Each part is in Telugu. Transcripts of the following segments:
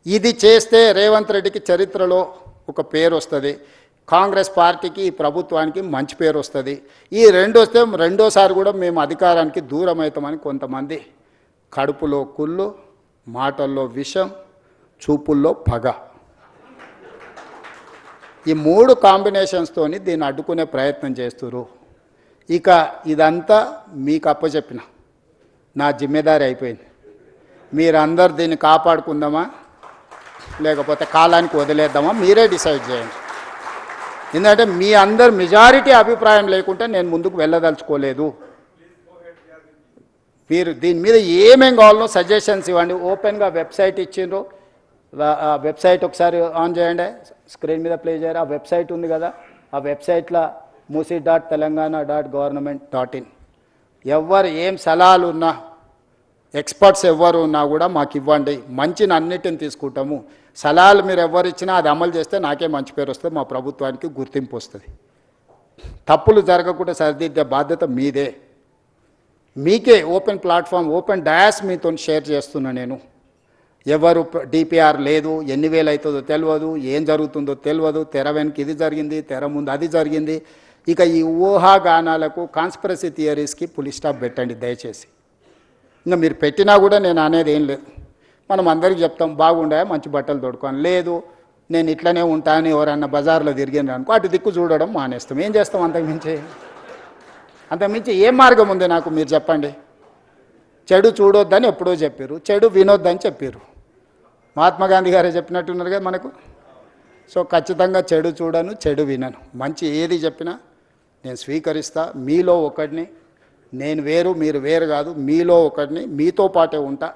ఇది చేస్తే రేవంత్ రెడ్డికి చరిత్రలో ఒక పేరు వస్తుంది, కాంగ్రెస్ పార్టీకి ఈ ప్రభుత్వానికి మంచి పేరు వస్తుంది. ఈ రెండు వస్తే రెండోసారి కూడా మేము అధికారానికి దూరం అవుతామని కొంతమంది కడుపులో కుళ్ళు, మాటల్లో విషం, చూపుల్లో పగ, ఈ మూడు కాంబినేషన్స్తోని దీన్ని అడ్డుకునే ప్రయత్నం చేస్తున్నారు. ఇక ఇదంతా మీకు అప్పచెప్పిన నా జిమ్మెదారి అయిపోయింది. మీరందరు దీన్ని కాపాడుకుందామా లేకపోతే కాలానికి వదిలేద్దామా మీరే డిసైడ్ చేయండి. ఎందుకంటే మీ అందరు మెజారిటీ అభిప్రాయం లేకుంటే నేను ముందుకు వెళ్ళదలుచుకోలేదు. మీరు దీని మీద ఏమేం కావాలో సజెషన్స్ ఇవ్వండి. ఓపెన్గా వెబ్సైట్ ఇచ్చిండ్రు, వెబ్సైట్ ఒకసారి ఆన్ చేయండి, స్క్రీన్ మీద ప్లే చేయరు. ఆ వెబ్సైట్ ఉంది కదా, ఆ వెబ్సైట్లో musi.telangana.government.in ఎవరు ఏం సలహాలు ఉన్నా, ఎక్స్పర్ట్స్ ఎవరు ఉన్నా కూడా మాకు ఇవ్వండి. మంచిని అన్నిటిని తీసుకుంటాము. సలహాలు మీరు ఎవరు ఇచ్చినా అది అమలు చేస్తే నాకే మంచి పేరు వస్తుంది, మా ప్రభుత్వానికి గుర్తింపు వస్తుంది. తప్పులు జరగకుండా సరిదిద్దే బాధ్యత మీదే. మీకే ఓపెన్ ప్లాట్ఫామ్, ఓపెన్ డయాస్ మీతో షేర్ చేస్తున్నా నేను. ఎవరు డిపిఆర్ లేదు, ఎన్ని వేలు అవుతుందో తెలియదు, ఏం జరుగుతుందో తెలియదు, తెర వెనక ఇది జరిగింది, తెర ముందు అది జరిగింది. ఇక ఈ ఊహాగానాలకు, కాన్స్పిరసీ థియరీస్కి పులి స్టాప్ పెట్టండి దయచేసి. ఇంకా మీరు పెట్టినా కూడా నేను అనేది ఏం లేదు. మనం అందరికీ చెప్తాం బాగుండే మంచి బట్టలు తొడుకోని, లేదు నేను ఇట్లనే ఉంటాను ఎవరన్నా బజార్లో తిరిగిన అనుకో అటు దిక్కు చూడడం మానేస్తాం. ఏం చేస్తాం అంతకుమించి ఏం మార్గం ఉంది నాకు మీరు చెప్పండి. చెడు చూడొద్దని ఎప్పుడో చెప్పారు, చెడు వినొద్దని చెప్పారు. మహాత్మా గాంధీ గారే చెప్పినట్టున్నారు కదా మనకు. సో ఖచ్చితంగా చెడు చూడను, చెడు వినను. మంచి ఏది చెప్పినా నేను స్వీకరిస్తా. మీలో ఒకడిని, నేను వేరు మీరు వేరు కాదు, మీలో ఒకడిని, మీతో పాటే ఉంటా.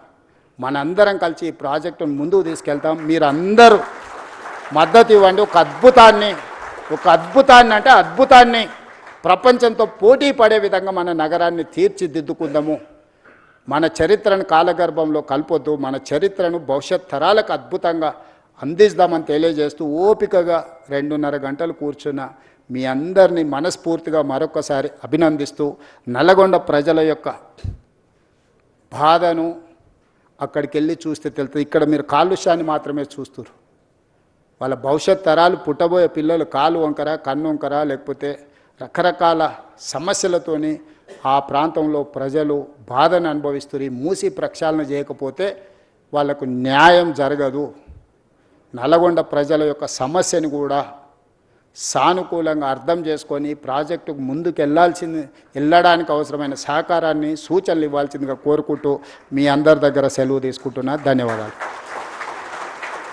మనందరం కలిసి ఈ ప్రాజెక్టును ముందుకు తీసుకెళ్తాం. మీరందరూ మద్దతు ఇవ్వండి. ఒక అద్భుతాన్ని అంటే అద్భుతాన్ని ప్రపంచంతో పోటీ పడే విధంగా మన నగరాన్ని తీర్చిదిద్దుకుందాము. మన చరిత్రను కాలగర్భంలో కలపొద్దు, మన చరిత్రను భవిష్యత్ తరాలకు అద్భుతంగా అందిస్తామని తెలియజేస్తూ ఓపికగా 2.5 గంటలు కూర్చున్న మీ అందరినీ మనస్ఫూర్తిగా మరొకసారి అభినందిస్తూ, నల్లగొండ ప్రజల యొక్క బాధను అక్కడికి వెళ్ళి చూస్తే తెలుస్తుంది. ఇక్కడ మీరు కాలుష్యాన్ని మాత్రమే చూస్తారు. వాళ్ళ భవిష్యత్ తరాలు పుట్టబోయే పిల్లలు కాలు వంకర, కన్ను వంకర, లేకపోతే రకరకాల సమస్యలతోని ఆ ప్రాంతంలో ప్రజలు బాధను అనుభవిస్తారు. ఈ మూసి ప్రక్షాళన చేయకపోతే వాళ్లకు న్యాయం జరగదు. నల్లగొండ ప్రజల యొక్క సమస్యని కూడా సానుకూలంగా అర్థం చేసుకొని ప్రాజెక్టుకు ముందుకు వెళ్ళడానికి అవసరమైన సహకారాన్ని, సూచనలు ఇవ్వాల్సిందిగా కోరుకుంటూ మీ అందరి దగ్గర సెలవు తీసుకుంటున్నా. ధన్యవాదాలు.